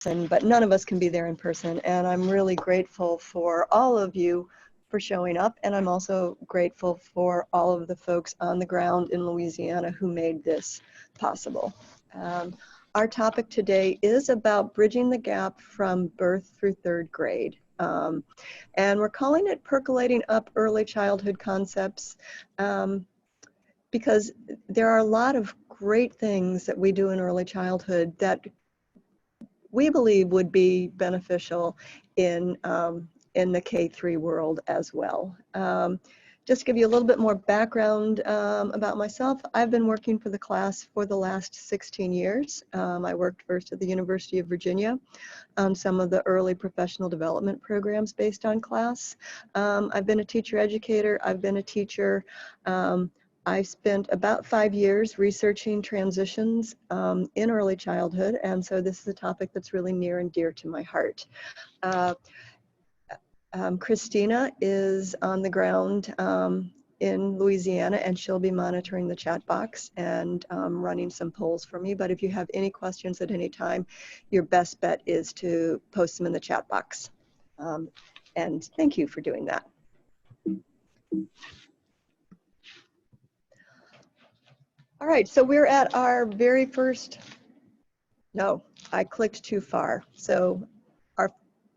but none of us can be there in person. And I'm really grateful for all of you for showing up. And I'm also grateful for all of the folks on the ground in Louisiana who made this possible. Our topic today is about bridging the gap from birth through third grade. And we're calling it Percolating Up Early Childhood Concepts because there are a lot of great things that we do in early childhood that we believe would be beneficial in the K-3 world as well. Just to give you a little bit more background about myself, I've been working for the class for the last 16 years. I worked first at the University of Virginia on some of the early professional development programs based on class. I've been a teacher educator, I've been a teacher. I spent about 5 years researching transitions in early childhood, and so this is a topic that's really near and dear to my heart. Christina is on the ground in Louisiana, and she'll be monitoring the chat box and running some polls for me. But if you have any questions at any time, your best bet is to post them in the chat box. And thank you for doing that. All right, so we're at our very first, no, I clicked too far. So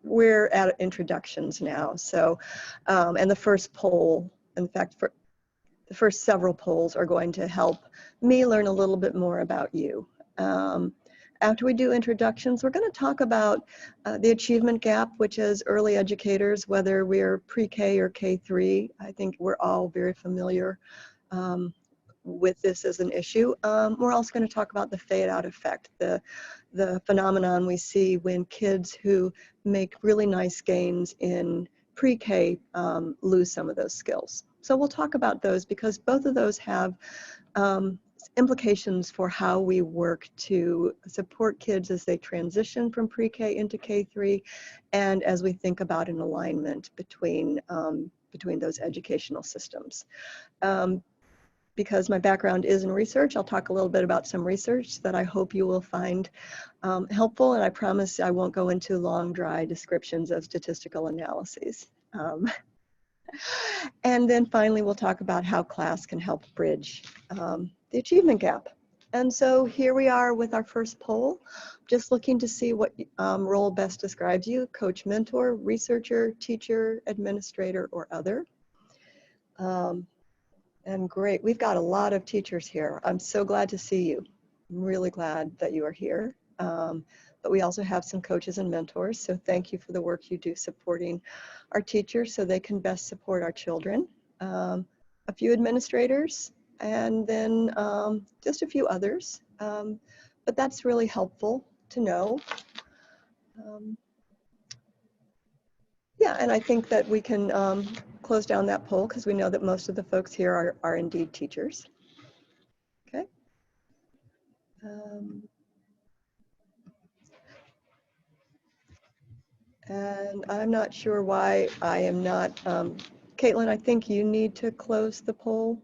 we're at introductions now. So, and the first poll, in fact, for the first several polls are going to help me learn a little bit more about you. After we do introductions, we're going to talk about the achievement gap, which is early educators, whether we're pre-K or K-3. I think we're all very familiar with this as an issue. We're also going to talk about the fade-out effect, the phenomenon we see when kids who make really nice gains in pre-K lose some of those skills. So we'll talk about those because both of those have implications for how we work to support kids as they transition from pre-K into K-3 and as we think about an alignment between those educational systems. Because my background is in research, I'll talk a little bit about some research that I hope you will find helpful, and I promise I won't go into long, dry descriptions of statistical analyses. And then finally, we'll talk about how class can help bridge the achievement gap. And so here we are with our first poll, just looking to see what role best describes you: coach, mentor, researcher, teacher, administrator, or other. And great, we've got a lot of teachers here. I'm so glad to see you. I'm really glad that you are here. But we also have some coaches and mentors, so thank you for the work you do supporting our teachers so they can best support our children. A few administrators, and then just a few others. But that's really helpful to know. Yeah, and I think that we can close down that poll because we know that most of the folks here are indeed teachers. Okay. And I'm not sure why I am not, Caitlin, I think you need to close the poll.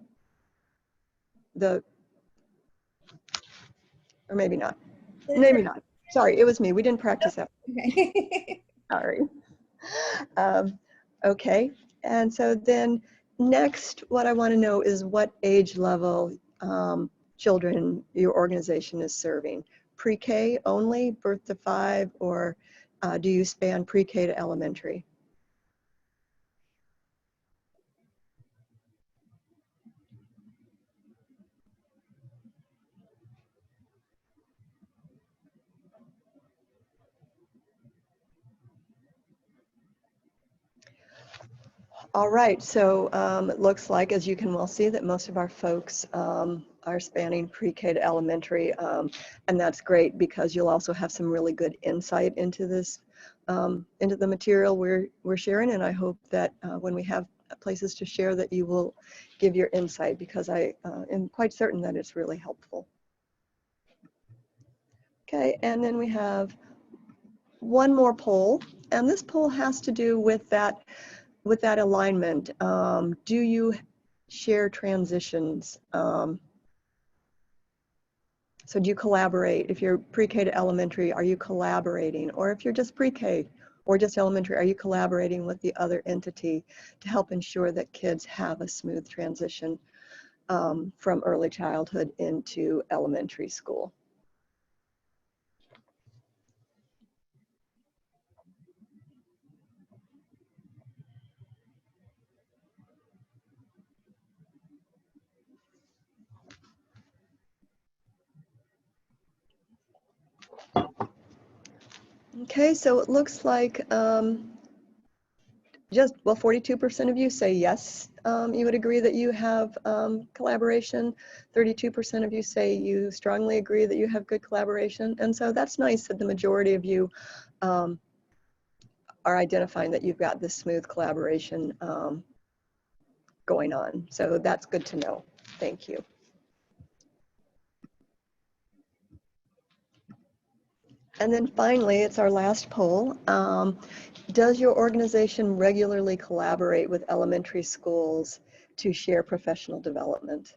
Or maybe not. Maybe not. Sorry, it was me. We didn't practice that. Okay. Sorry. Okay, and so then next, what I want to know is what age level children your organization is serving. Pre-K only, birth to 5, or do you span pre-K to elementary? All right, so it looks like, as you can well see, that most of our folks are spanning pre-K to elementary, and that's great because you'll also have some really good insight into this, into the material we're sharing, and I hope that when we have places to share that you will give your insight, because I am quite certain that it's really helpful. Okay, and then we have one more poll, and this poll has to do with that alignment. Do you share transitions So do you collaborate? If you're pre-K to elementary, are you collaborating? Or if you're just pre-K or just elementary, are you collaborating with the other entity to help ensure that kids have a smooth transition from early childhood into elementary school? Okay, so it looks like well, 42% of you say yes, you would agree that you have collaboration. 32% of you say you strongly agree that you have good collaboration. And so that's nice that the majority of you are identifying that you've got this smooth collaboration going on. So that's good to know. Thank you. And then finally, it's our last poll. Does your organization regularly collaborate with elementary schools to share professional development?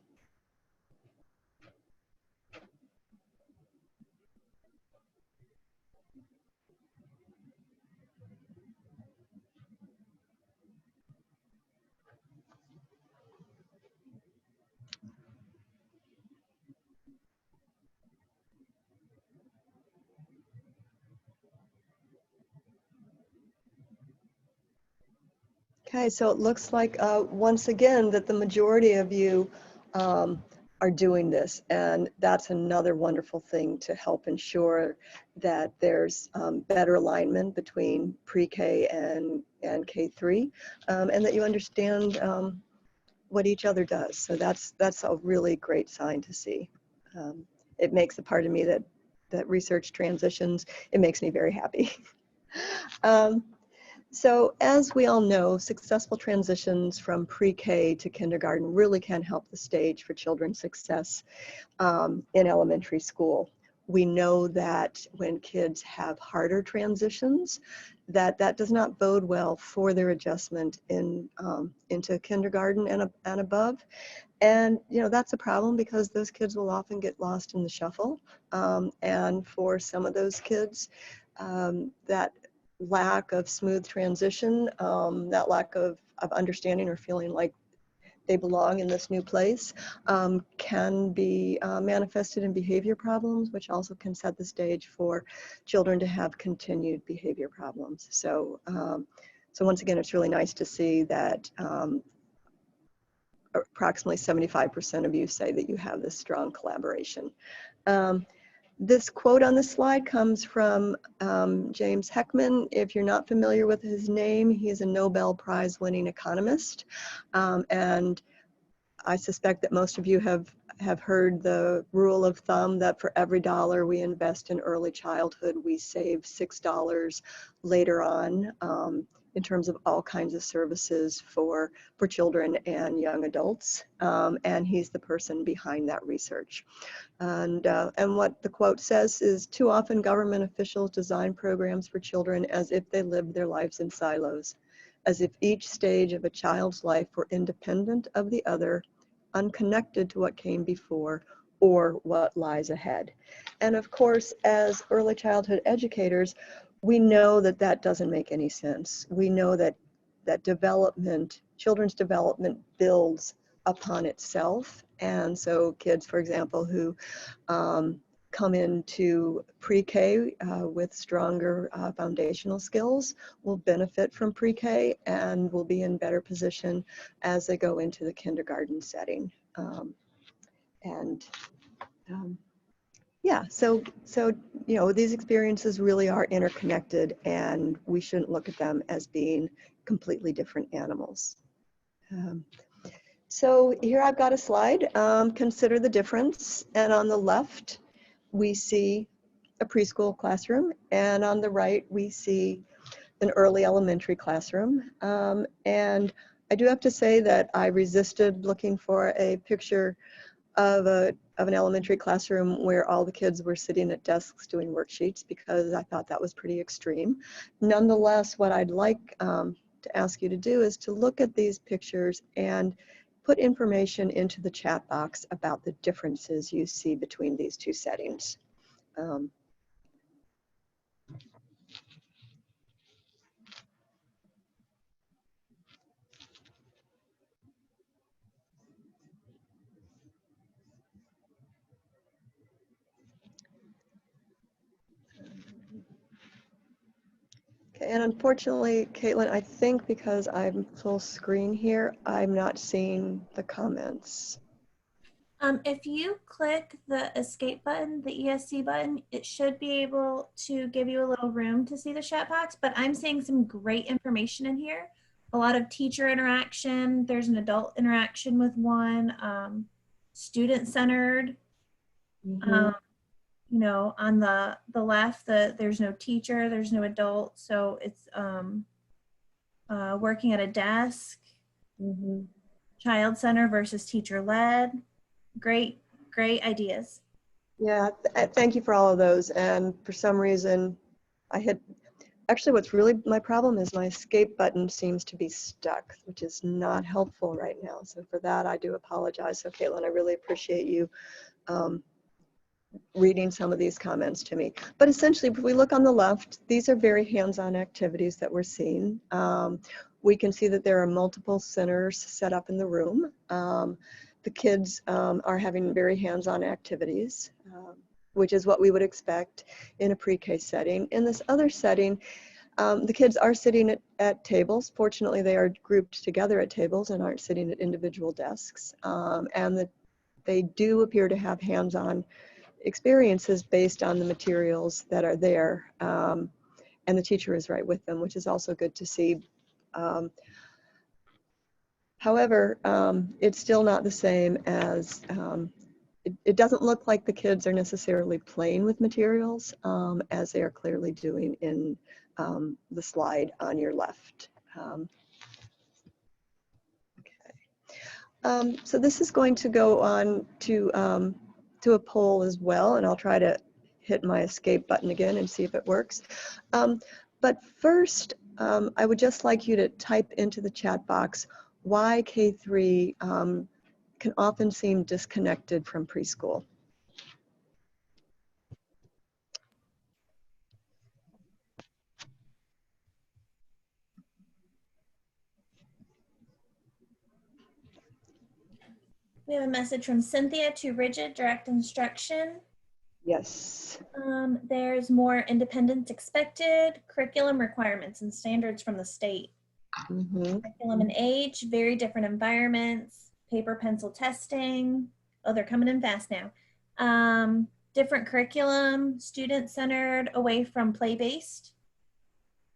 Okay, so it looks like once again that the majority of you are doing this, and that's another wonderful thing to help ensure that there's better alignment between pre-K and K3, and that you understand what each other does. So that's a really great sign to see. It makes a part of me that research transitions. It makes me very happy. So as we all know, successful transitions from pre-K to kindergarten really can help the stage for children's success in elementary school. We know that when kids have harder transitions, that does not bode well for their adjustment into kindergarten and above. And that's a problem because those kids will often get lost in the shuffle. And for some of those kids, that lack of smooth transition, that lack of understanding or feeling like they belong in this new place, can be manifested in behavior problems, which also can set the stage for children to have continued behavior problems. So, so once again, it's really nice to see that approximately 75% of you say that you have this strong collaboration. This quote on the slide comes from James Heckman. If you're not familiar with his name, he's a Nobel Prize winning economist. And I suspect that most of you have heard the rule of thumb that for every dollar we invest in early childhood, we save $6 later on in terms of all kinds of services for children and young adults. And he's the person behind that research. And what the quote says is, too often government officials design programs for children as if they lived their lives in silos, as if each stage of a child's life were independent of the other, unconnected to what came before or what lies ahead. And of course, as early childhood educators, we know that that doesn't make any sense. We know that development, children's development builds upon itself. And so kids, for example, who come into pre-K with stronger foundational skills will benefit from pre-K and will be in better position as they go into the kindergarten setting. Yeah, so these experiences really are interconnected, and we shouldn't look at them as being completely different animals. So here I've got a slide. Consider the difference, and on the left we see a preschool classroom, and on the right we see an early elementary classroom. And I do have to say that I resisted looking for a picture of an elementary classroom where all the kids were sitting at desks doing worksheets, because I thought that was pretty extreme. Nonetheless, what I'd like to ask you to do is to look at these pictures and put information into the chat box about the differences you see between these two settings. And unfortunately, Caitlin, I think because I'm full screen here, I'm not seeing the comments. If you click the escape button, the ESC button, it should be able to give you a little room to see the chat box, but I'm seeing some great information in here. A lot of teacher interaction. There's an adult interaction with one, student-centered. Mm-hmm. You know, on the left, there's no teacher, there's no adult, so it's working at a desk, Mm-hmm. child center versus teacher led. Great ideas. Yeah, thank you for all of those. And for some reason, actually what's really my problem is my escape button seems to be stuck, which is not helpful right now. So for that, I do apologize. So Caitlin, I really appreciate you reading some of these comments to me. But essentially, if we look on the left, these are very hands-on activities that we're seeing. We can see that there are multiple centers set up in the room. The kids are having very hands-on activities, which is what we would expect in a pre-K setting. In this other setting, the kids are sitting at tables. Fortunately, they are grouped together at tables and aren't sitting at individual desks. And they do appear to have hands-on experiences based on the materials that are there. And the teacher is right with them, which is also good to see. However, it's still not the same as, it doesn't look like the kids are necessarily playing with materials as they are clearly doing in the slide on your left. Okay. So this is going to go on to a poll as well, and I'll try to hit my escape button again and see if it works. But first, I would just like you to type into the chat box why K3 can often seem disconnected from preschool. We have a message from Cynthia: too rigid, direct instruction. Yes. There's more independence expected, curriculum requirements and standards from the state. Mm-hmm. Curriculum and age, very different environments, paper pencil testing. Oh, they're coming in fast now. Different curriculum, student-centered, away from play-based.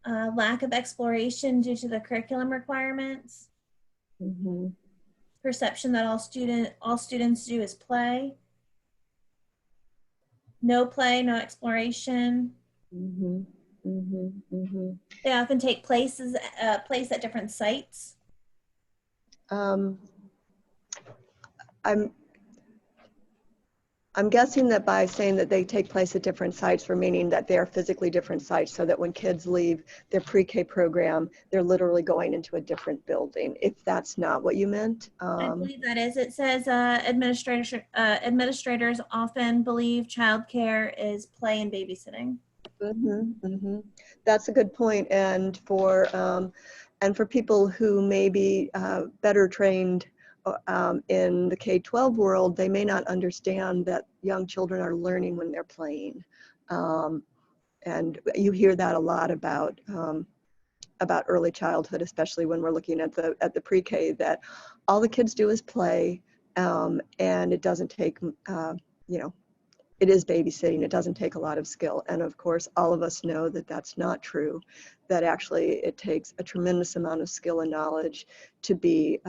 Lack of exploration due to the curriculum requirements. Mm-hmm. Perception that all students do is play. No play, no exploration. Mm-hmm. Mm-hmm. Mm-hmm. They often take place at different sites. I'm guessing that by saying that they take place at different sites, we're meaning that they are physically different sites, so that when kids leave their pre-K program, they're literally going into a different building. If that's not what you meant. I believe that is. It says administrators often believe childcare is play and babysitting. Mm-hmm, mm-hmm. That's a good point. And for people who may be better trained in the K-12 world, they may not understand that young children are learning when they're playing. And you hear that a lot about early childhood, especially when we're looking at the pre-K, that all the kids do is play, and it doesn't take, it is babysitting. It doesn't take a lot of skill. And of course, all of us know that that's not true, that actually it takes a tremendous amount of skill and knowledge to be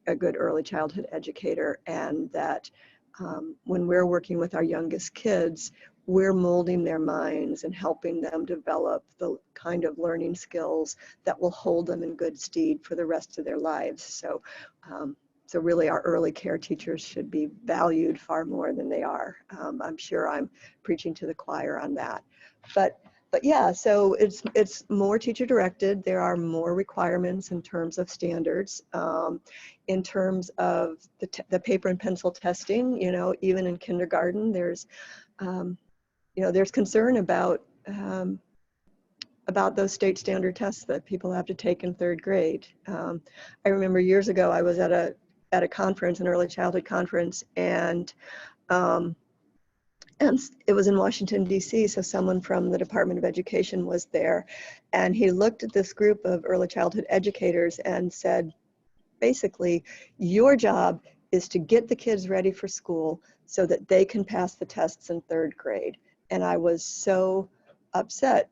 a good early childhood educator, and that when we're working with our youngest kids, we're molding their minds and helping them develop the kind of learning skills that will hold them in good stead for the rest of their lives. So, so really our early care teachers should be valued far more than they are. I'm sure I'm preaching to the choir on that. But But yeah, so it's more teacher directed. There are more requirements in terms of standards, in terms of the paper and pencil testing. You know, even in kindergarten, there's there's concern about those state standard tests that people have to take in third grade. I remember years ago I was at a conference, an early childhood conference, and it was in Washington, D.C., so someone from the Department of Education was there, and he looked at this group of early childhood educators and said, basically, your job is to get the kids ready for school so that they can pass the tests in third grade. And I was so upset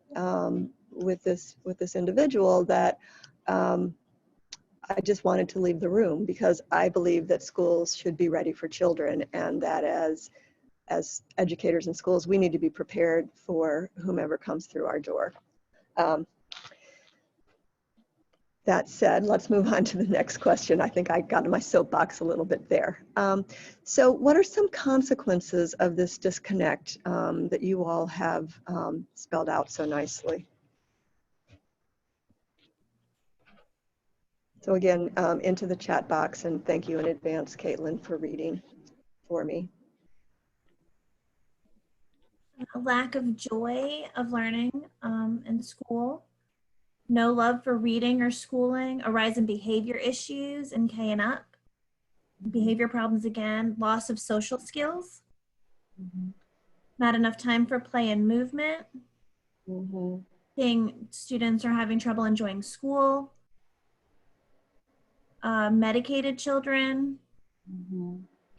with this individual that I just wanted to leave the room, because I believe that schools should be ready for children, and that as educators in schools, we need to be prepared for whomever comes through our door. That said, let's move on to the next question. I think I got in my soapbox a little bit there. So what are some consequences of this disconnect that you all have spelled out so nicely? So again, into the chat box, and thank you in advance, Caitlin, for reading for me. A lack of joy of learning in school, no love for reading or schooling, a rise in behavior issues in K and up, behavior problems again, loss of social skills, not enough time for play and movement, seeing students are having trouble enjoying school, medicated children,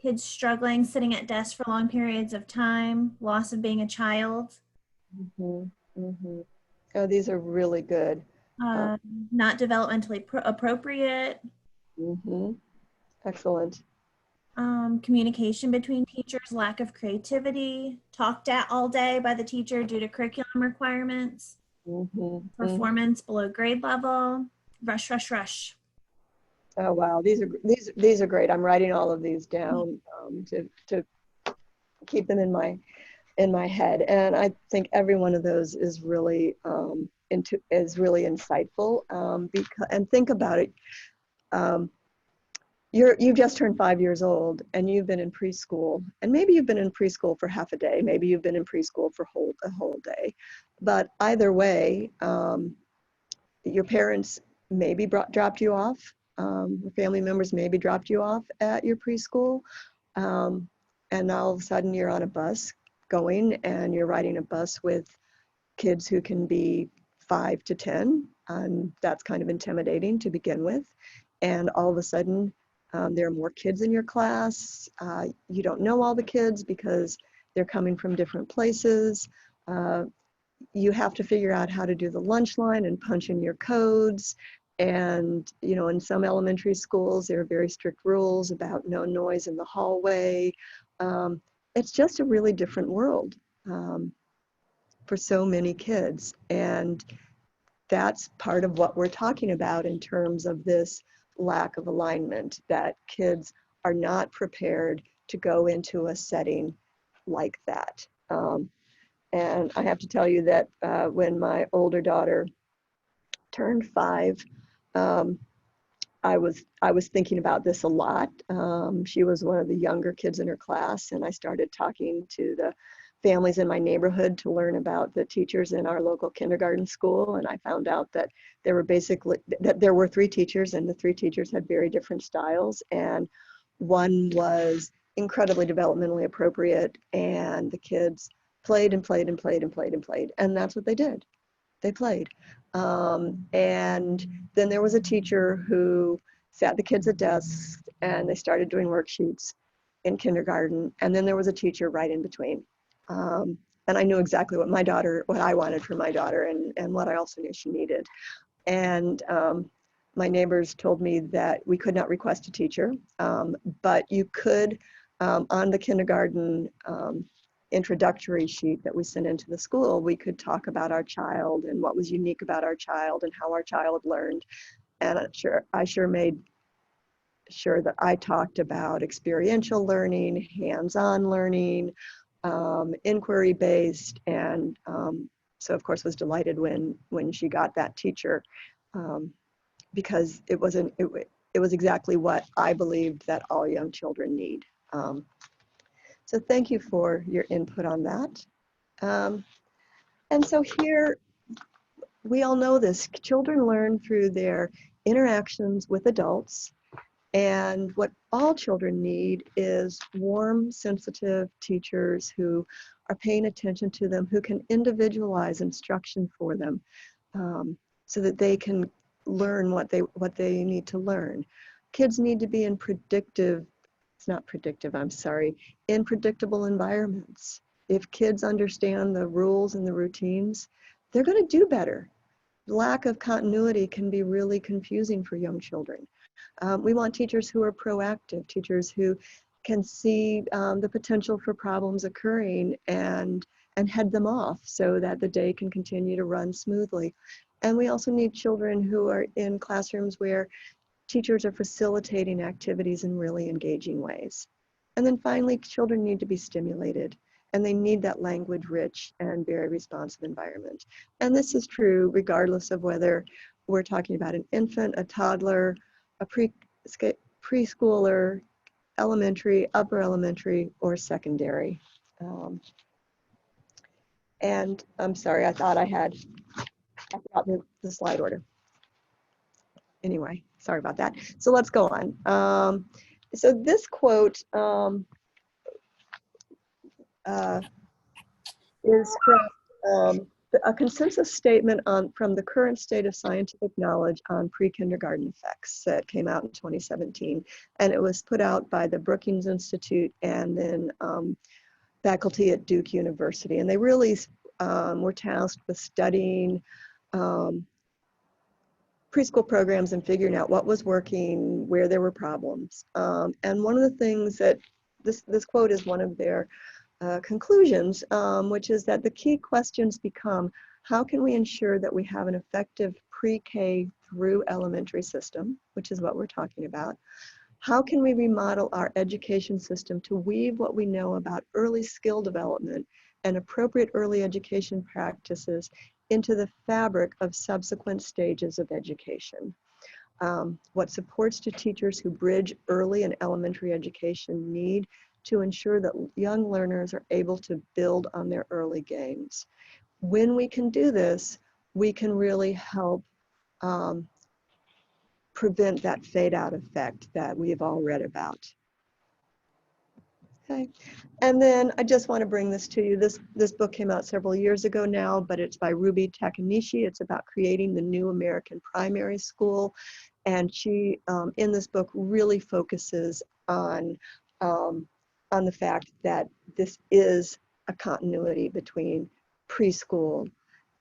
kids struggling, sitting at desks for long periods of time, loss of being a child. Oh, these are really good. Not developmentally appropriate. Excellent. Communication between teachers, lack of creativity, talked at all day by the teacher due to curriculum requirements, performance below grade level, rush, rush, rush. Oh wow, these are great. I'm writing all of these down to keep them in my head, and I think every one of those is really really insightful. And think about it. You've just turned 5 years old, and you've been in preschool, and maybe you've been in preschool for half a day, maybe you've been in preschool for a whole day, but either way, your parents maybe dropped you off. Your family members maybe dropped you off at your preschool, and now all of a sudden you're on a bus going, and you're riding a bus with kids who can be 5 to 10, and that's kind of intimidating to begin with. And all of a sudden, there are more kids in your class. You don't know all the kids because they're coming from different places. You have to figure out how to do the lunch line and punch in your codes. And, you know, in some elementary schools, there are very strict rules about no noise in the hallway. It's just a really different world for so many kids. And that's part of what we're talking about in terms of this lack of alignment, that kids are not prepared to go into a setting like that. And I have to tell you that when my older daughter turned 5, I was thinking about this a lot. She was one of the younger kids in her class, and I started talking to the families in my neighborhood to learn about the teachers in our local kindergarten school. And I found out that there were 3 teachers, and the 3 teachers had very different styles. And one was incredibly developmentally appropriate, and the kids played and played and played and played and played. And that's what they did. They played. And then there was a teacher who sat the kids at desks, and they started doing worksheets in kindergarten. And then there was a teacher right in between. And I knew exactly what I wanted for my daughter, and what I also knew she needed. And my neighbors told me that we could not request a teacher, but you could, on the kindergarten introductory sheet that we sent into the school, we could talk about our child and what was unique about our child and how our child learned. And I sure made sure that I talked about experiential learning, hands-on learning, inquiry-based, and so of course was delighted when she got that teacher, because it was exactly what I believed that all young children need. So thank you for your input on that. And so here, we all know this, children learn through their interactions with adults, and what all children need is warm, sensitive teachers who are paying attention to them, who can individualize instruction for them, so that they can learn what they need to learn. Kids need to be in in predictable environments. If kids understand the rules and the routines, they're going to do better. Lack of continuity can be really confusing for young children. We want teachers who are proactive, teachers who can see the potential for problems occurring and head them off so that the day can continue to run smoothly. And we also need children who are in classrooms where teachers are facilitating activities in really engaging ways. And then finally, children need to be stimulated, and they need that language-rich and very responsive environment. And this is true regardless of whether we're talking about an infant, a toddler, a preschooler, elementary, upper elementary, or secondary. And I'm sorry, I forgot the slide order. Anyway, sorry about that. So let's go on. So this quote is from a consensus statement from the current state of scientific knowledge on pre-kindergarten effects that came out in 2017. And it was put out by the Brookings Institute and then faculty at Duke University. And they really were tasked with studying preschool programs and figuring out what was working, where there were problems. And one of the things that this quote is one of their conclusions, which is that the key questions become, how can we ensure that we have an effective pre-K through elementary system, which is what we're talking about? How can we remodel our education system to weave what we know about early skill development and appropriate early education practices into the fabric of subsequent stages of education? What supports do teachers who bridge early and elementary education need to ensure that young learners are able to build on their early gains? When we can do this, we can really help prevent that fade out effect that we've all read about. Okay, and then I just want to bring this to you. This book came out several years ago now, but it's by Ruby Takanishi. It's about creating the new American primary school. And she, in this book, really focuses on the fact that this is a continuity between preschool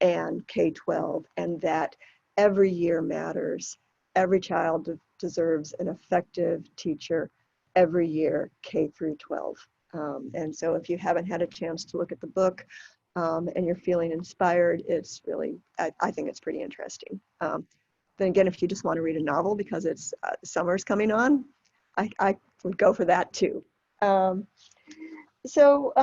and K-12, and that every year matters. Every child deserves an effective teacher every year, K through 12. And so if you haven't had a chance to look at the book and you're feeling inspired, it's really, I think it's pretty interesting. Then again, if you just want to read a novel because it's summer's coming on, I would go for that too. And so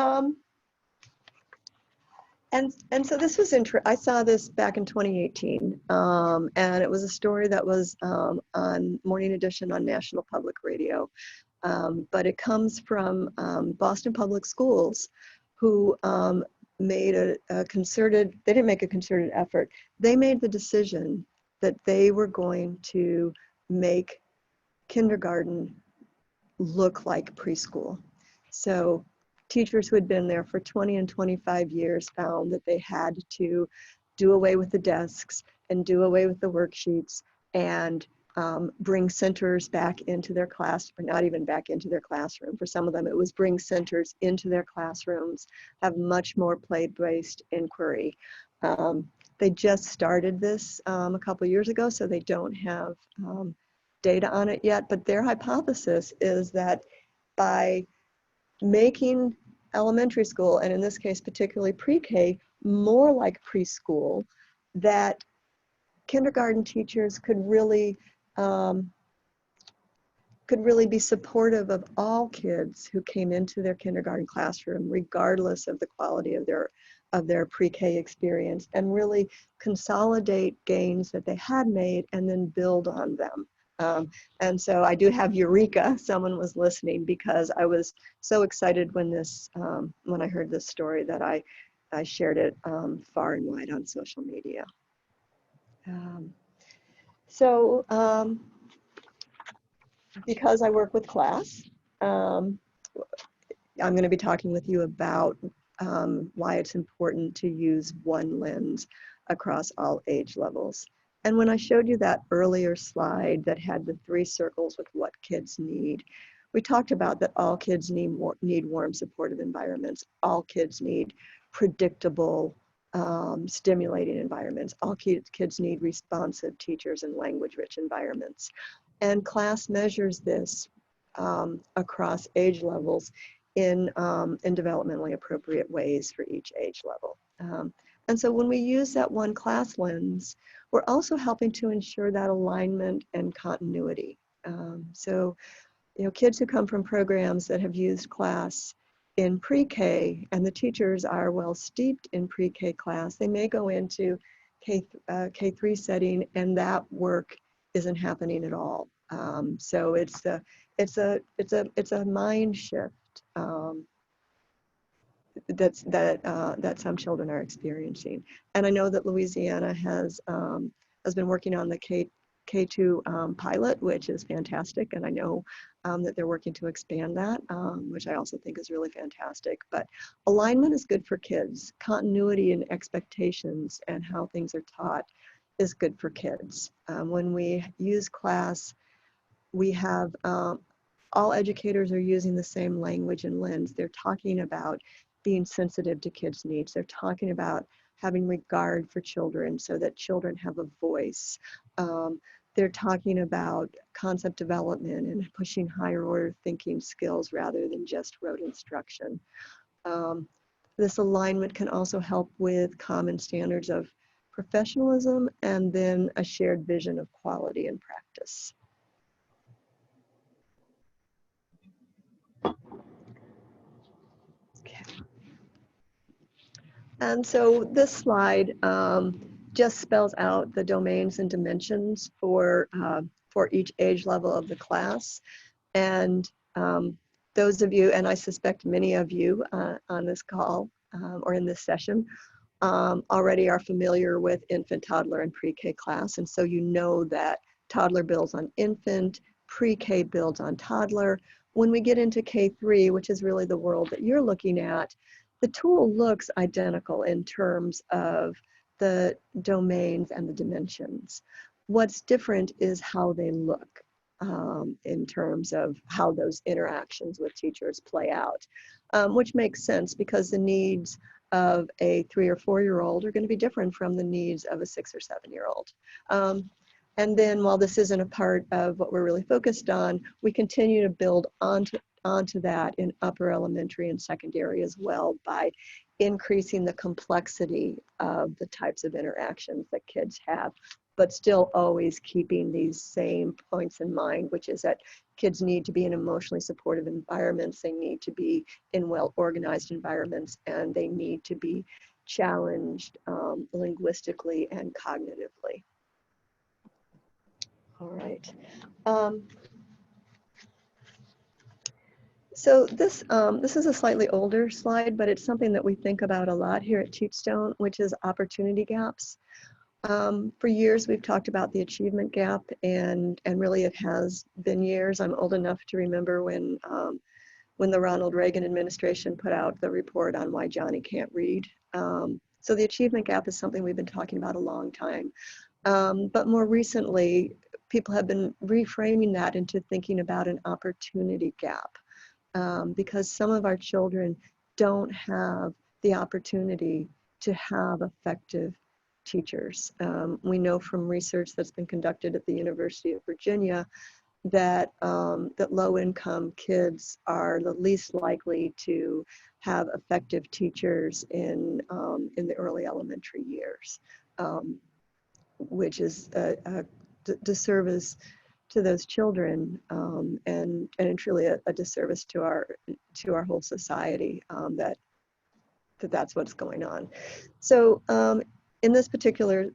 this was I saw this back in 2018, and it was a story that was on Morning Edition on National Public Radio. But it comes from Boston Public Schools, who made a concerted, they didn't make a concerted effort, they made the decision that they were going to make kindergarten look like preschool. So teachers who had been there for 20 and 25 years found that they had to do away with the desks and do away with the worksheets and bring centers back into their class, or not even back into their classroom. For some of them, it was bring centers into their classrooms, have much more play-based inquiry. They just started this a couple years ago, so they don't have data on it yet, but their hypothesis is that by making elementary school, and in this case particularly pre-K, more like preschool, that kindergarten teachers could really be supportive of all kids who came into their kindergarten classroom, regardless of the quality of of their pre-K experience and really consolidate gains that they had made and then build on them. And so I do have Eureka, someone was listening, because I was so excited when when I heard this story that I shared it far and wide on social media. Because I work with class, I'm going to be talking with you about why it's important to use one lens across all age levels. And when I showed you that earlier slide that had the 3 circles with what kids need, we talked about that all kids need warm, supportive environments. All kids need predictable, stimulating environments. All kids need responsive teachers and language-rich environments. And class measures this across age levels in developmentally appropriate ways for each age level. And so when we use that one class lens, we're also helping to ensure that alignment and continuity. So, kids who come from programs that have used class in pre-K and the teachers are well steeped in pre-K class, they may go into K3 setting and that work isn't happening at all. So it's a mind shift that some children are experiencing. And I know that Louisiana has been working on the K2 pilot, which is fantastic. And I know that they're working to expand that, which I also think is really fantastic. But alignment is good for kids. Continuity and expectations and how things are taught is good for kids. When we use class, we have all educators are using the same language and lens. They're talking about being sensitive to kids' needs. They're talking about having regard for children so that children have a voice. They're talking about concept development and pushing higher order thinking skills rather than just rote instruction. This alignment can also help with common standards of professionalism and then a shared vision of quality and practice. Okay. And so this slide just spells out the domains and dimensions for each age level of the class. And those of you, and I suspect many of you on this call or in this session, already are familiar with infant, toddler, and pre-K class. And so you know that toddler builds on infant, pre-K builds on toddler. When we get into K3, which is really the world that you're looking at, the tool looks identical in terms of the domains and the dimensions. What's different is how they look in terms of how those interactions with teachers play out, which makes sense because the needs of a 3 or 4-year-old are going to be different from the needs of a 6 or 7-year-old. And then while this isn't a part of what we're really focused on, we continue to build onto that in upper elementary and secondary as well by increasing the complexity of the types of interactions that kids have, but still always keeping these same points in mind, which is that kids need to be in emotionally supportive environments, they need to be in well-organized environments, and they need to be challenged linguistically and cognitively. All right. So this is a slightly older slide, but it's something that we think about a lot here at Cheatstone, which is opportunity gaps. For years, we've talked about the achievement gap, and really it has been years. I'm old enough to remember when the Ronald Reagan administration put out the report on why Johnny can't read. So the achievement gap is something we've been talking about a long time. But more recently, people have been reframing that into thinking about an opportunity gap because some of our children don't have the opportunity to have effective teachers. We know from research that's been conducted at the University of Virginia that that low-income kids are the least likely to have effective teachers in the early elementary years, which is a disservice to those children and truly a disservice to our whole society that that's what's going on. So in this particular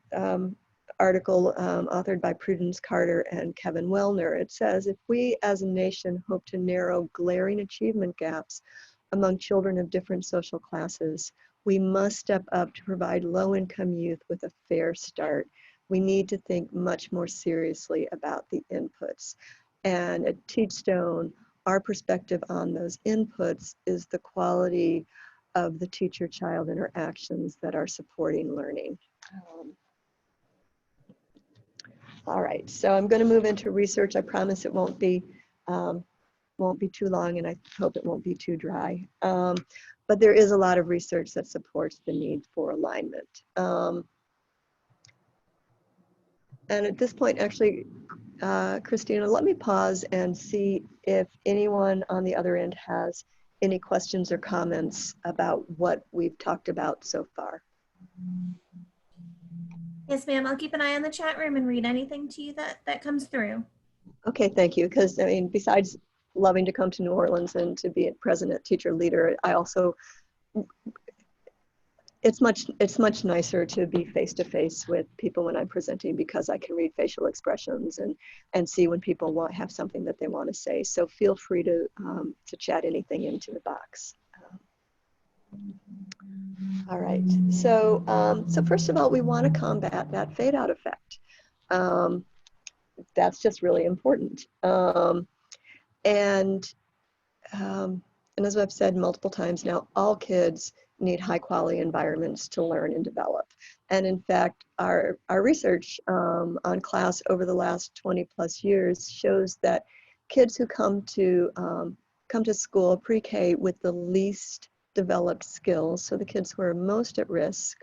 article authored by Prudence Carter and Kevin Wellner, it says, if we as a nation hope to narrow glaring achievement gaps among children of different social classes, we must step up to provide low-income youth with a fair start. We need to think much more seriously about the inputs. And at Teachstone, our perspective on those inputs is the quality of the teacher-child interactions that are supporting learning. All right, so I'm going to move into research. I promise it won't be too long, and I hope it won't be too dry. But there is a lot of research that supports the need for alignment. And at this point, actually, Christina, let me pause and see if anyone on the other end has any questions or comments about what we've talked about so far. Yes, ma'am. I'll keep an eye on the chat room and read anything to you that comes through. Okay, thank you. Because I mean, besides loving to come to New Orleans and to be a president, teacher, leader, I also, it's much nicer to be face to face with people when I'm presenting, because I can read facial expressions and see when people have something that they want to say. So feel free to chat anything into the box. All right. So so first of all, we want to combat that fade out effect. That's just really important. And as I've said multiple times now, all kids need high quality environments to learn and develop. And in fact, our research on class over the last 20 plus years shows that kids who come to school pre-K with the least developed skills, so the kids who are most at risk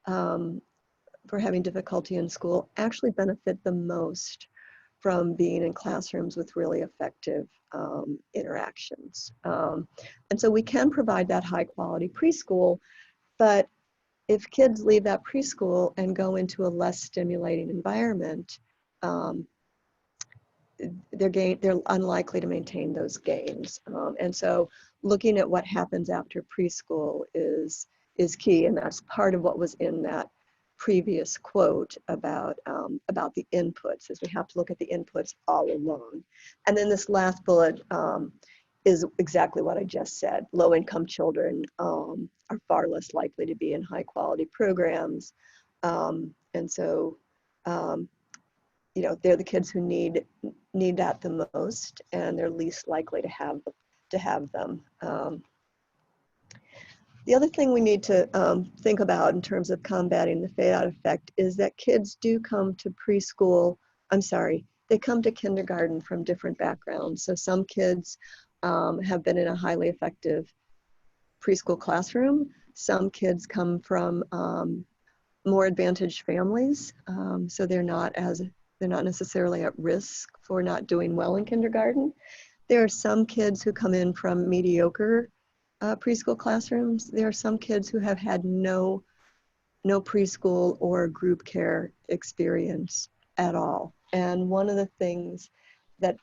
for having difficulty in school, actually benefit the most from being in classrooms with really effective interactions. And so we can provide that high quality preschool, but if kids leave that preschool and go into a less stimulating environment, they're unlikely to maintain those gains. And so looking at what happens after preschool is key, and that's part of what was in that previous quote about the inputs, is we have to look at the inputs all along. And then this last bullet is exactly what I just said. Low-income children are far less likely to be in high-quality programs, and so you know, they're the kids who need that the most, and they're least likely to have them. The other thing we need to think about in terms of combating the fade out effect is that kids do come to they come to kindergarten from different backgrounds. So some kids have been in a highly effective preschool classroom. Some kids come from more advantaged families, so they're not necessarily at risk for not doing well in kindergarten. There are some kids who come in from mediocre preschool classrooms. There are some kids who have had no preschool or group care experience at all. And one of the things that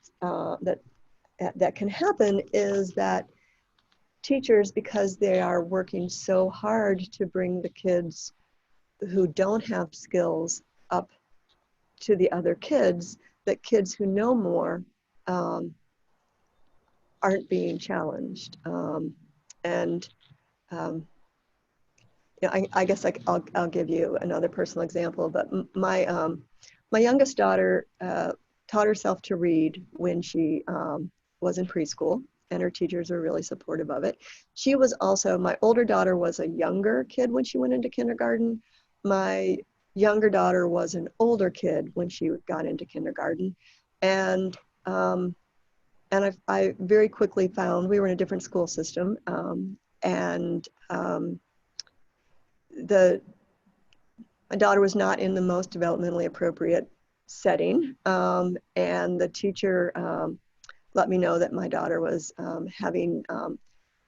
can happen is that teachers, because they are working so hard to bring the kids who don't have skills up to the other kids, that kids who know more aren't being challenged. You know, I guess I'll give you another personal example, but my youngest daughter taught herself to read when she was in preschool, and her teachers were really supportive of it. She was also, my older daughter was a younger kid when she went into kindergarten. My younger daughter was an older kid when she got into kindergarten. And I very quickly found, we were in a different school system, my daughter was not in the most developmentally appropriate setting, and the teacher let me know that my daughter was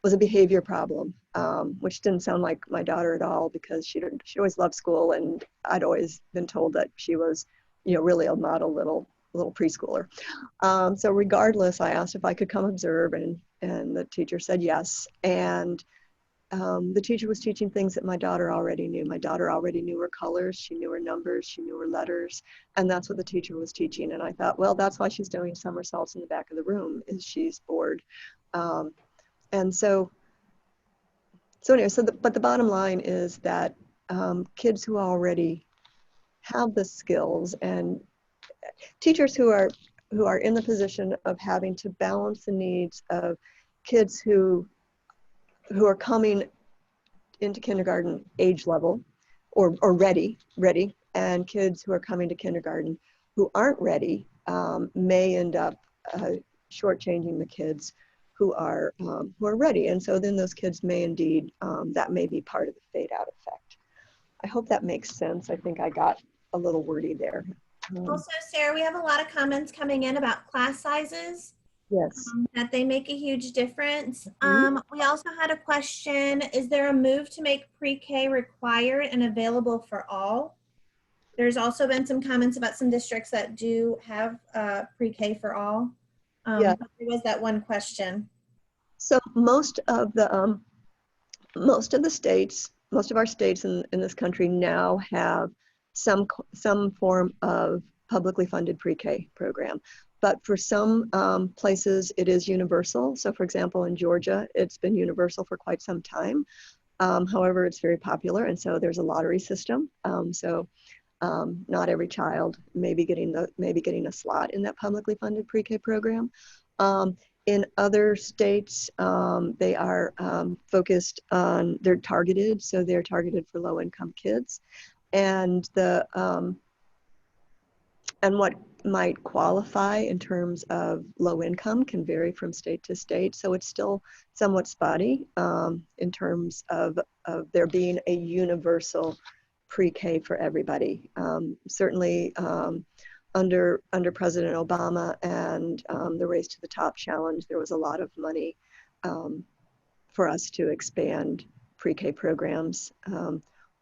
was a behavior problem, which didn't sound like my daughter at all, because she always loved school, and I'd always been told that she was, you know, really a model little preschooler. So regardless, I asked if I could come observe, and the teacher said yes. And the teacher was teaching things that my daughter already knew. My daughter already knew her colors, she knew her numbers, she knew her letters, and that's what the teacher was teaching. And I thought, well, that's why she's doing somersaults in the back of the room, is she's bored. And so anyway, but the bottom line is that kids who already have the skills, and teachers who are in the position of having to balance the needs of kids who are coming into kindergarten age level or ready, and kids who are coming to kindergarten who aren't ready may end up shortchanging the kids who are ready. And so then those kids may indeed, that may be part of the fade out effect. I hope that makes sense. I think I got a little wordy there. Also, Sarah, we have a lot of comments coming in about class sizes. Yes. That they make a huge difference. We also had a question, is there a move to make pre-K required and available for all? There's also been some comments about some districts that do have pre-K for all. Yeah. There was that one question. So most of the states, most of our states in this country now have some form of publicly funded pre-K program. But for some places, it is universal. So for example, in Georgia, it's been universal for quite some time. However, it's very popular, and so there's a lottery system. Not every child may be getting a slot in that publicly funded pre-K program. In other states, they are focused on, they're targeted, so they're targeted for low-income kids. And what might qualify in terms of low income can vary from state to state. So it's still somewhat spotty in terms of there being a universal pre-K for everybody. Certainly under President Obama and the Race to the Top challenge, there was a lot of money for us to expand pre-K programs.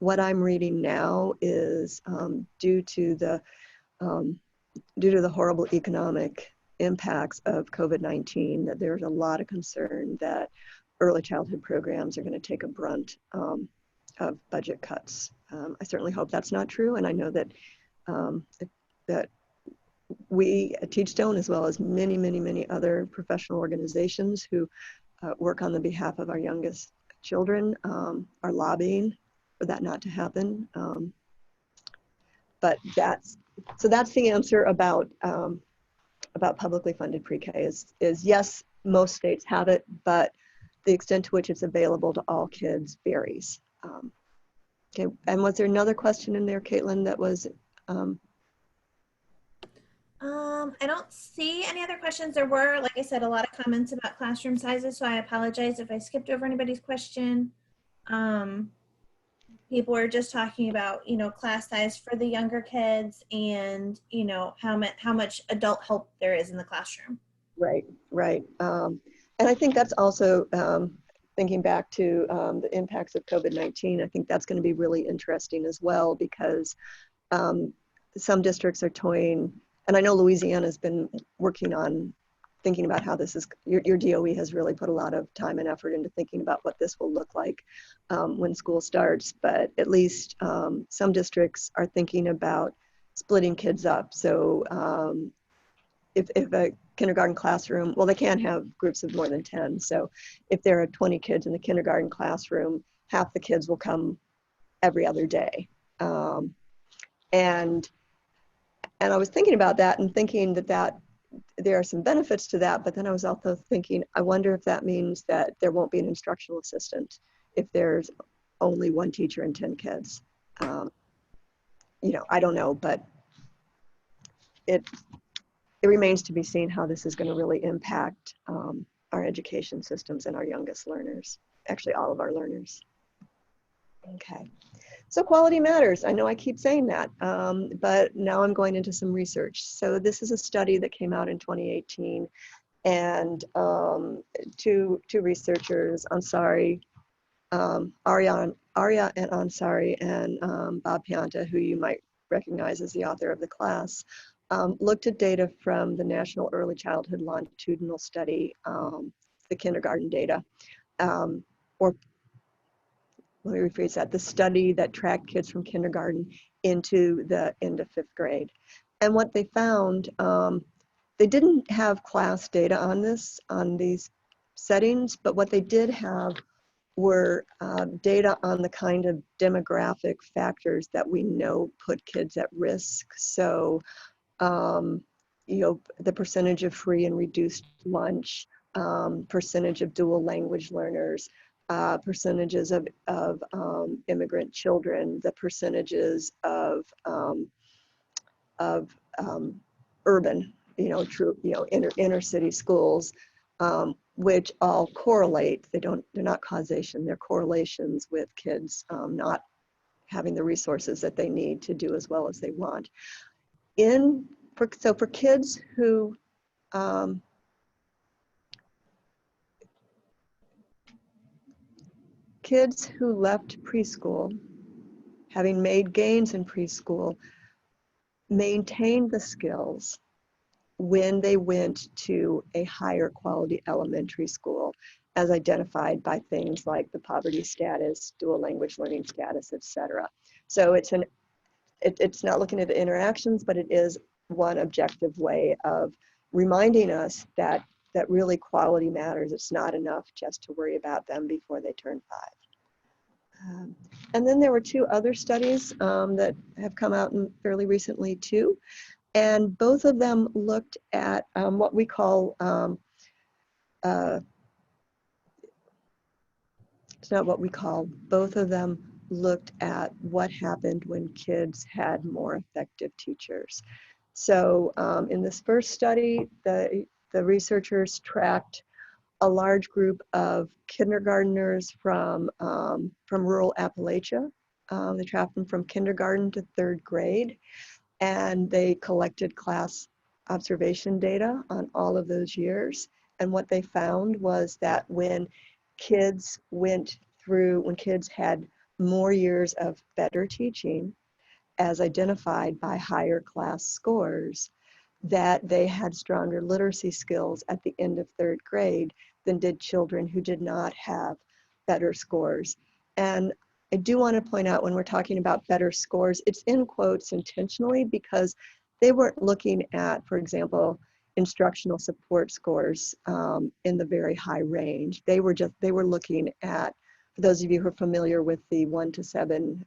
What I'm reading now is due to the horrible economic impacts of COVID-19, that there's a lot of concern that early childhood programs are going to take a brunt of budget cuts. I certainly hope that's not true, and I know that that we at Teachstone, as well as many other professional organizations who work on the behalf of our youngest children, are lobbying for that not to happen. But that's the answer about publicly funded pre-K is yes, most states have it, but the extent to which it's available to all kids varies. Okay, and was there another question in there, Caitlin, that was? I don't see any other questions. There were, like I said, a lot of comments about classroom sizes, so I apologize if I skipped over anybody's question. People were just talking about, class size for the younger kids and, how much adult help there is in the classroom. Right. And I think that's also, thinking back to the impacts of COVID-19, I think that's going to be really interesting as well, because some districts are toying, and I know Louisiana has been working on thinking about how this is, your DOE has really put a lot of time and effort into thinking about what this will look like when school starts, but at least some districts are thinking about splitting kids up. So if a kindergarten classroom, well, they can't have groups of more than 10. So if there are 20 kids in the kindergarten classroom, half the kids will come every other day. And I was thinking about that and thinking that there are some benefits to that, but then I was also thinking, I wonder if that means that there won't be an instructional assistant if there's only one teacher and 10 kids. I don't know, but it remains to be seen how this is going to really impact our education systems and our youngest learners, actually all of our learners. Okay, so quality matters. I know I keep saying that, but now I'm going into some research. So this is a study that came out in 2018, and two researchers, Ansari, Arya and Ansari, and Bob Pianta, who you might recognize as the author of the class, looked at data from the National Early Childhood Longitudinal Study, the kindergarten data, or let me rephrase that, the study that tracked kids from kindergarten into the end of 5th grade. And what they found, they didn't have class data on this, on these settings, but what they did have were data on the kind of demographic factors that we know put kids at risk. So, you know, the percentage of free and reduced lunch, percentage of dual language learners, percentages of immigrant children, the percentages of urban, you know, true, you know, inner city schools, which all correlate. They're not causation, they're correlations with kids not having the resources that they need to do as well as they want. So for kids who left preschool, having made gains in preschool, maintained the skills when they went to a higher quality elementary school, as identified by things like the poverty status, dual language learning status, etc. So it's not looking at the interactions, but it is one objective way of reminding us that really quality matters. It's not enough just to worry about them before they turn 5. And then there were 2 other studies that have come out fairly recently too. And both of them looked at what we call, it's not what we call, both of them looked at what happened when kids had more effective teachers. So in this first study, the researchers tracked a large group of kindergartners from rural Appalachia. They tracked them from kindergarten to 3rd grade. And they collected class observation data on all of those years. And what they found was that when kids had more years of better teaching, as identified by higher class scores, that they had stronger literacy skills at the end of 3rd grade than did children who did not have better scores. And I do want to point out, when we're talking about better scores, it's in quotes intentionally, because they weren't looking at, for example, instructional support scores in the very high range. They were looking at, for those of you who are familiar with the 1 to 7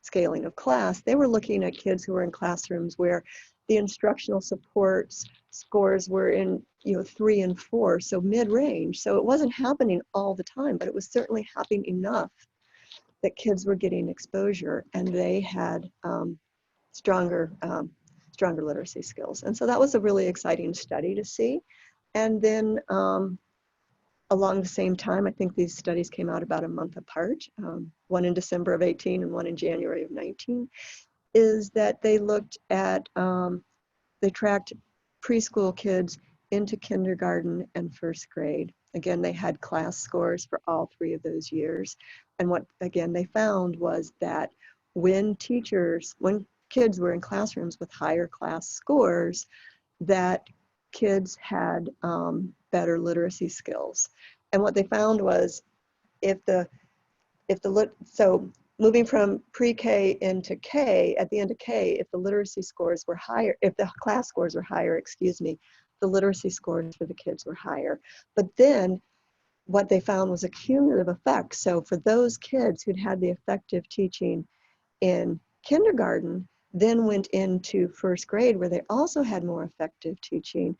scaling of class, they were looking at kids who were in classrooms where the instructional supports scores were in 3 and 4, so mid-range. So it wasn't happening all the time, but it was certainly happening enough that kids were getting exposure and they had stronger literacy skills. And so that was a really exciting study to see. And then along the same time, I think these studies came out about a month apart, one in December of 18 and one in January of 19, is that they looked at, they tracked preschool kids into kindergarten and 1st grade. Again, they had class scores for all 3 of those years. And what, again, they found was that when kids were in classrooms with higher class scores, that kids had better literacy skills. And what they found was so moving from pre-K into K, at the end of K, if the literacy scores were higher, if the class scores were higher, the literacy scores for the kids were higher. But then what they found was a cumulative effect. So for those kids who'd had the effective teaching in kindergarten, then went into 1st grade where they also had more effective teaching,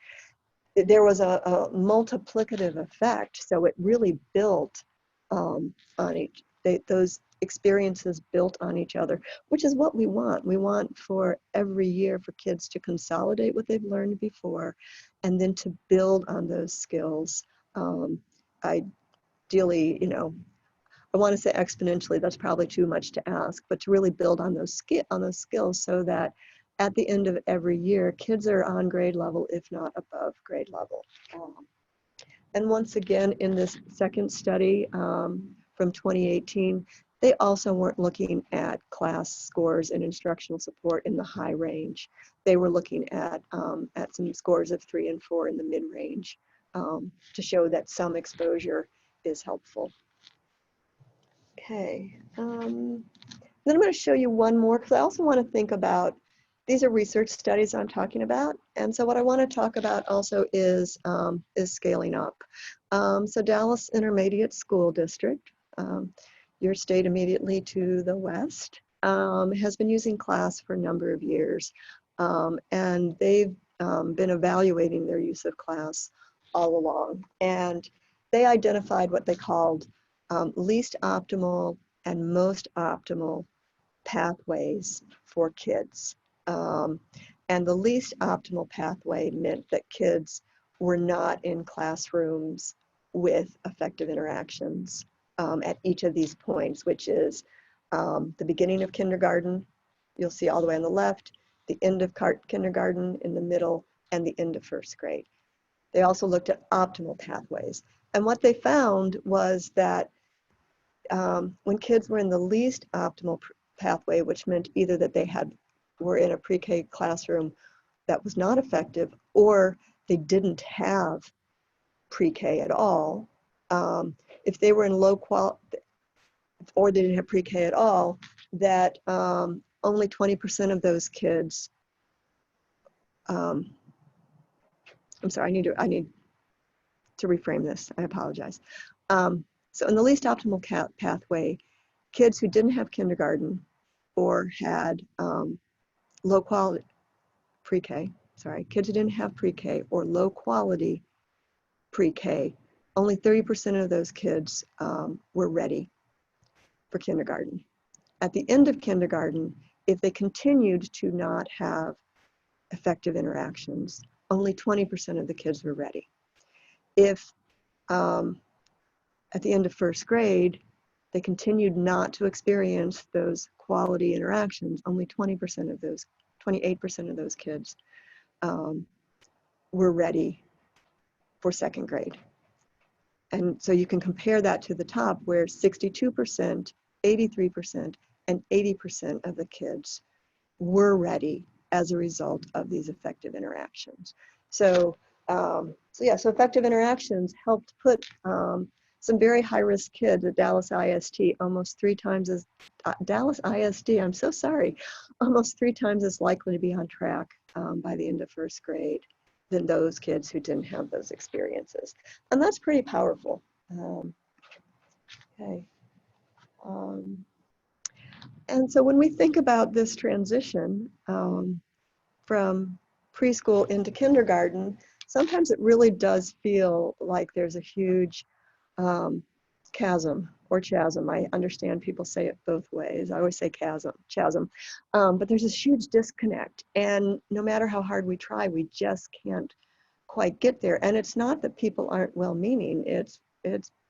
there was a multiplicative effect. So it really built on those experiences built on each other, which is what we want. We want for every year for kids to consolidate what they've learned before and then to build on those skills. Ideally, I want to say exponentially, that's probably too much to ask, but to really build on those skills so that at the end of every year, kids are on grade level, if not above grade level. And once again, in this second study from 2018, they also weren't looking at class scores and instructional support in the high range. They were looking at some scores of 3 and 4 in the mid-range to show that some exposure is helpful. Okay. Then I'm going to show you one more because I also want to think about, these are research studies I'm talking about. And so what I want to talk about also is scaling up. So Dallas Intermediate School District, your state immediately to the west, has been using class for a number of years. And they've been evaluating their use of class all along. And they identified what they called least optimal and most optimal pathways for kids. And the least optimal pathway meant that kids were not in classrooms with effective interactions at each of these points, which is the beginning of kindergarten, you'll see all the way on the left, the end of kindergarten in the middle, and the end of first grade. They also looked at optimal pathways. And what they found was that when kids were in the least optimal pathway, which meant either that they were in a pre-K classroom that was not effective, or they didn't have pre-K at all. If they were in low quality, or they didn't have pre-K at all, that only 20% of those kids, I'm sorry, I need to reframe this, I apologize. So in the least optimal pathway, kids who didn't have kindergarten or had low quality pre-K, kids who didn't have pre-K or low quality pre-K, only 30% of those kids were ready for kindergarten. At the end of kindergarten, if they continued to not have effective interactions, only 20% of the kids were ready. If at the end of first grade, they continued not to experience those quality interactions, only 28% of those kids were ready for second grade. And so you can compare that to the top where 62%, 83%, and 80% of the kids were ready as a result of these effective interactions. So effective interactions helped put some very high-risk kids at Dallas ISD almost 3 times as, Dallas ISD, I'm so sorry, almost 3 times as likely to be on track by the end of first grade than those kids who didn't have those experiences. And that's pretty powerful. Okay. And so when we think about this transition from preschool into kindergarten, sometimes it really does feel like there's a huge chasm or chasm. I understand people say it both ways. I always say chasm. But there's this huge disconnect. And no matter how hard we try, we just can't quite get there. And it's not that people aren't well-meaning. It's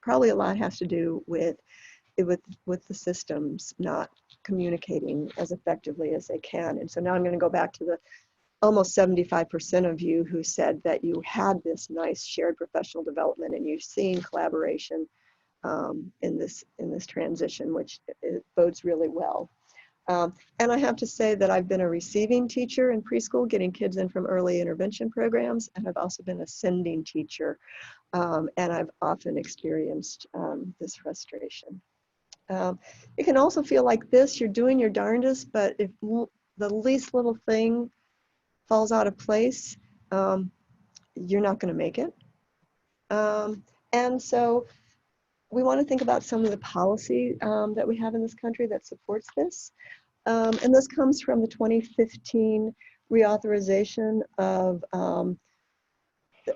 probably a lot has to do with the systems not communicating as effectively as they can. And so now I'm going to go back to the almost 75% of you who said that you had this nice shared professional development and you've seen collaboration in this transition, which bodes really well. And I have to say that I've been a receiving teacher in preschool, getting kids in from early intervention programs, and I've also been a sending teacher, and I've often experienced this frustration. It can also feel like this, you're doing your darndest, but if the least little thing falls out of place, you're not going to make it. And so we want to think about some of the policy that we have in this country that supports this. And this comes from the 2015 reauthorization of the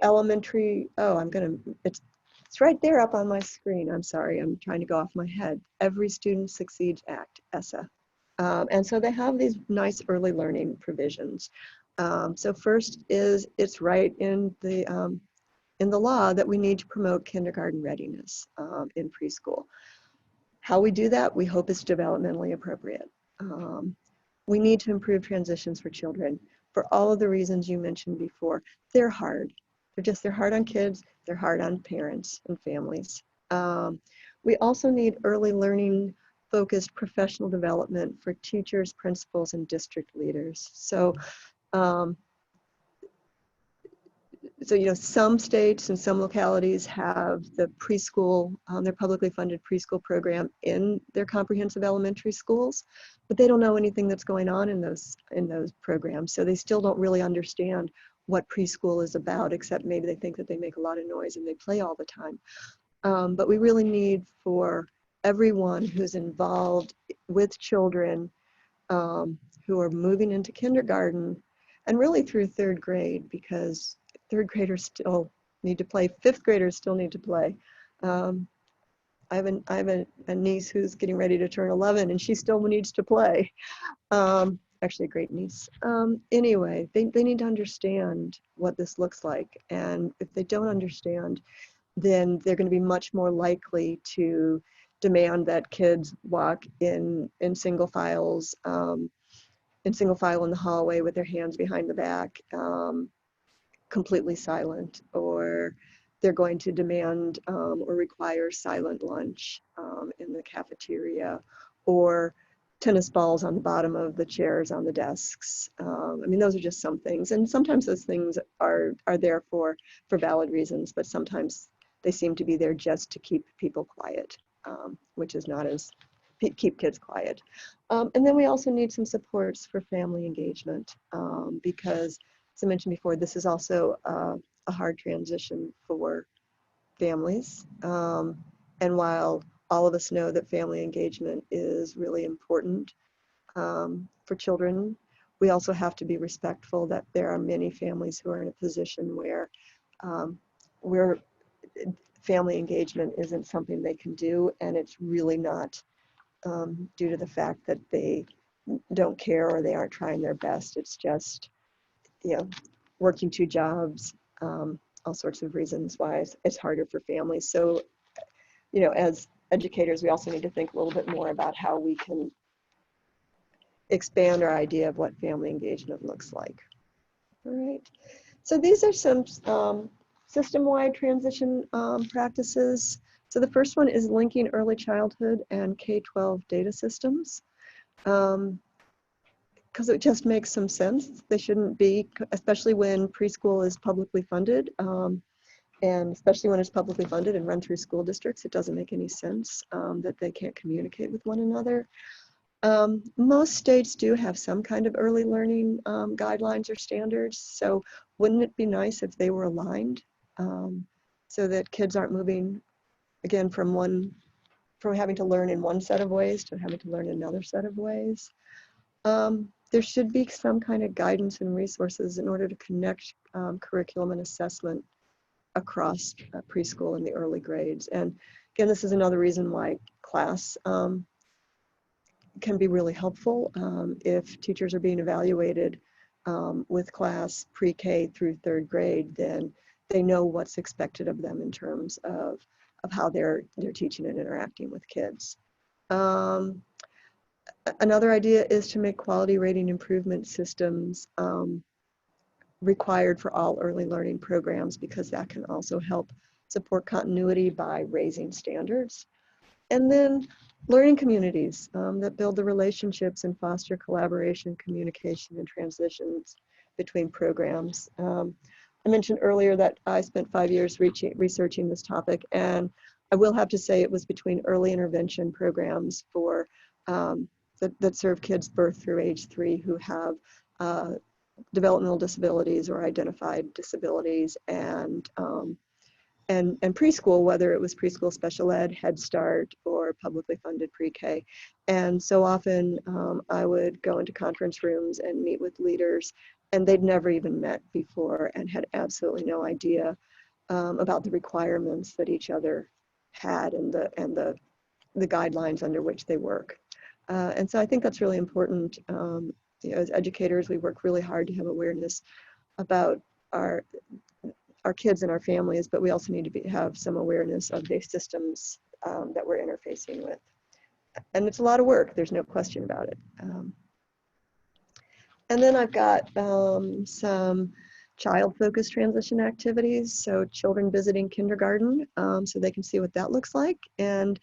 elementary, it's right there up on my screen. I'm sorry, I'm trying to go off my head. Every Student Succeeds Act, ESSA. And so they have these nice early learning provisions. So first is it's right in the law that we need to promote kindergarten readiness in preschool. How we do that, we hope is developmentally appropriate. We need to improve transitions for children for all of the reasons you mentioned before. They're hard. They're hard on kids, they're hard on parents and families. We also need early learning focused professional development for teachers, principals, and district leaders. So so, you know, some states and some localities have the preschool, their publicly funded preschool program in their comprehensive elementary schools, but they don't know anything that's going on in those programs. So they still don't really understand what preschool is about, except maybe they think that they make a lot of noise and they play all the time. But we really need for everyone who's involved with children who are moving into kindergarten and really through third grade, because third graders still need to play, fifth graders still need to play. I have a niece who's getting ready to turn 11 and she still needs to play. Actually a great niece. Anyway, they need to understand what this looks like. And if they don't understand, then they're going to be much more likely to demand that kids walk in single files, in single file in the hallway with their hands behind the back, completely silent, or they're going to demand or require silent lunch in the cafeteria, or tennis balls on the bottom of the chairs on the desks. I mean, those are just some things. And sometimes those things are there for valid reasons, but sometimes they seem to be there just to keep people quiet, which is not as, keep kids quiet. And then we also need some supports for family engagement because, as I mentioned before, this is also a hard transition for families. And while all of us know that family engagement is really important for children, we also have to be respectful that there are many families who are in a position where family engagement isn't something they can do, and it's really not due to the fact that they don't care or they aren't trying their best. It's just, you know, working two jobs, all sorts of reasons why it's harder for families. So, you know, as educators, we also need to think a little bit more about how we can expand our idea of what family engagement looks like. All right. So these are some system-wide transition practices. So the first one is linking early childhood and K-12 data systems. Because it just makes some sense. They shouldn't be, especially when preschool is publicly funded, and especially when it's publicly funded and run through school districts, it doesn't make any sense that they can't communicate with one another. Most states do have some kind of early learning guidelines or standards, so wouldn't it be nice if they were aligned so that kids aren't moving, again, from having to learn in one set of ways to having to learn another set of ways. There should be some kind of guidance and resources in order to connect curriculum and assessment across preschool and the early grades. And again, this is another reason why class can be really helpful. If teachers are being evaluated with class pre-K through third grade, then they know what's expected of them in terms of how they're teaching and interacting with kids. Another idea is to make quality rating improvement systems required for all early learning programs, because that can also help support continuity by raising standards. And then learning communities that build the relationships and foster collaboration, communication, and transitions between programs. I mentioned earlier that I spent 5 years researching this topic, and I will have to say it was between early intervention programs for that serve kids birth through age 3 who have developmental disabilities or identified disabilities, and preschool, whether it was preschool special ed, Head Start, or publicly funded pre-K. And so often I would go into conference rooms and meet with leaders, and they'd never even met before and had absolutely no idea about the requirements that each other had and the guidelines under which they work. And so I think that's really important. You know, as educators, we work really hard to have awareness about our kids and our families, but we also need to have some awareness of the systems that we're interfacing with. And it's a lot of work, there's no question about it. And then I've got some child-focused transition activities. So children visiting kindergarten, so they can see what that looks like. And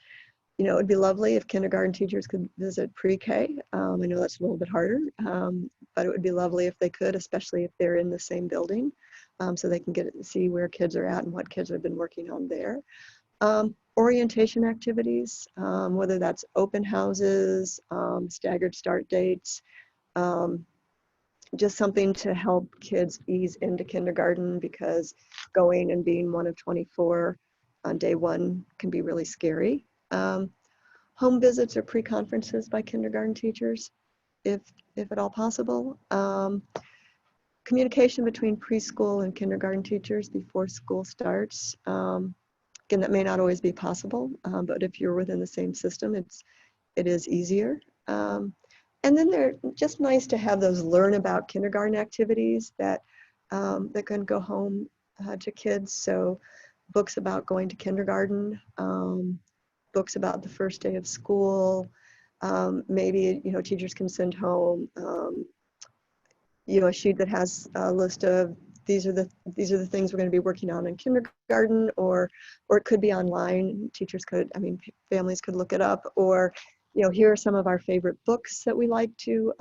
you know, it would be lovely if kindergarten teachers could visit pre-K. I know that's a little bit harder, but it would be lovely if they could, especially if they're in the same building. so they can see where kids are at and what kids have been working on there. Orientation activities, whether that's open houses, staggered start dates, just something to help kids ease into kindergarten, because going and being one of 24 on day one can be really scary. Home visits or pre-conferences by kindergarten teachers, if at all possible. Communication between preschool and kindergarten teachers before school starts. Again, that may not always be possible, but if you're within the same system, it is easier. And then they're just nice to have those learn about kindergarten activities that can go home to kids. So books about going to kindergarten, books about the first day of school. Maybe, teachers can send home, a sheet that has a list of these are the things we're going to be working on in kindergarten, or it could be online. Teachers could, families could look it up, or here are some of our favorite books that we like to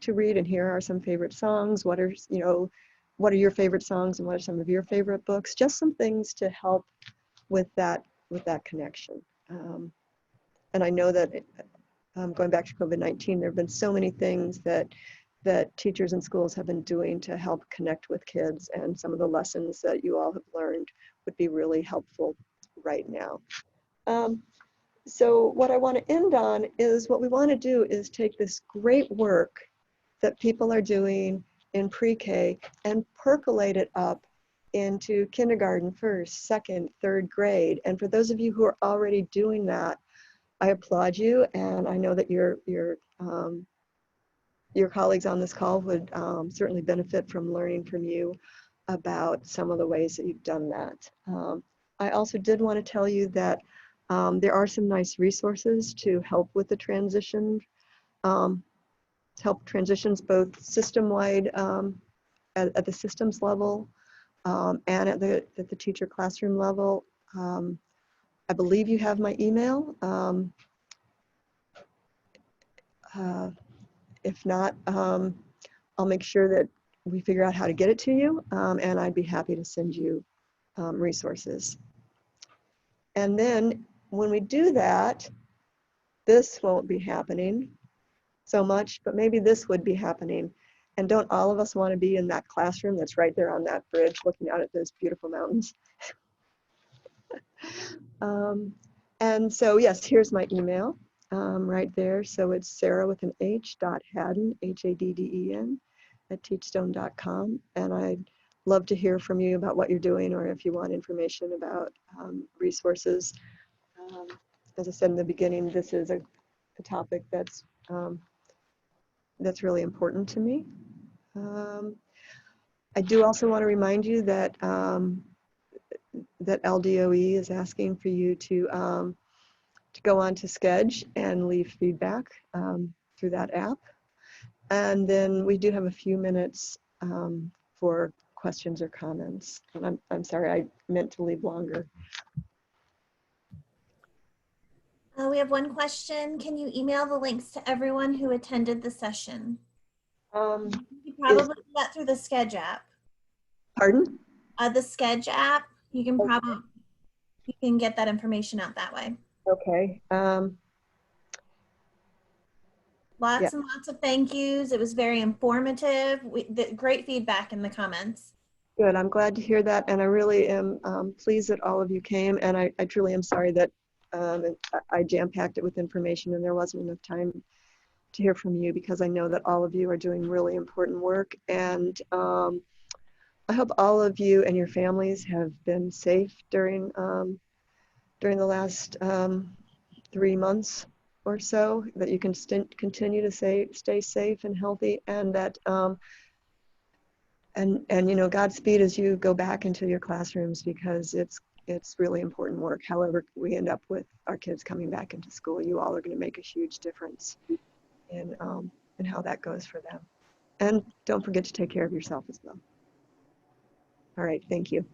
read, and here are some favorite songs. What are your favorite songs, and what are some of your favorite books? Just some things to help with that connection. And I know that going back to COVID-19, there have been so many things that teachers and schools have been doing to help connect with kids, and some of the lessons that you all have learned would be really helpful right now. So what I want to end on is, what we want to do is take this great work that people are doing in pre-K and percolate it up into kindergarten, first, second, third grade. And for those of you who are already doing that, I applaud you, and I know that your colleagues on this call would certainly benefit from learning from you about some of the ways that you've done that. I also did want to tell you that there are some nice resources to help with the transition, help transitions both system-wide at the systems level and at the teacher classroom level. I believe you have my email. If not, I'll make sure that we figure out how to get it to you, and I'd be happy to send you resources. And then when we do that, this won't be happening so much, but maybe this would be happening. And don't all of us want to be in that classroom that's right there on that bridge looking out at those beautiful mountains? And so, yes, here's my email right there. So it's Sarah with an H .Hadden, Hadden, at teachstone.com. And I'd love to hear from you about what you're doing, or if you want information about resources. As I said in the beginning, this is a topic that's really important to me. I do also want to remind you that that LDOE is asking for you to go on to Sketch and leave feedback through that app. And then we do have a few minutes for questions or comments. And I'm sorry, I meant to leave longer. We have one question. Can you email the links to everyone who attended the session? You probably do that through the Sketch app. Pardon? The Sketch app, you can get that information out that way. Okay. Lots and lots of thank yous. It was very informative. Great feedback in the comments. Good. I'm glad to hear that. And I really am pleased that all of you came. And I truly am sorry that I jam-packed it with information and there wasn't enough time to hear from you, because I know that all of you are doing really important work. And I hope all of you and your families have been safe during the last 3 months or so, that you can continue to stay safe and healthy, and that and Godspeed as you go back into your classrooms, because it's really important work. However we end up with our kids coming back into school, you all are going to make a huge difference in how that goes for them. And don't forget to take care of yourself as well. All right, thank you.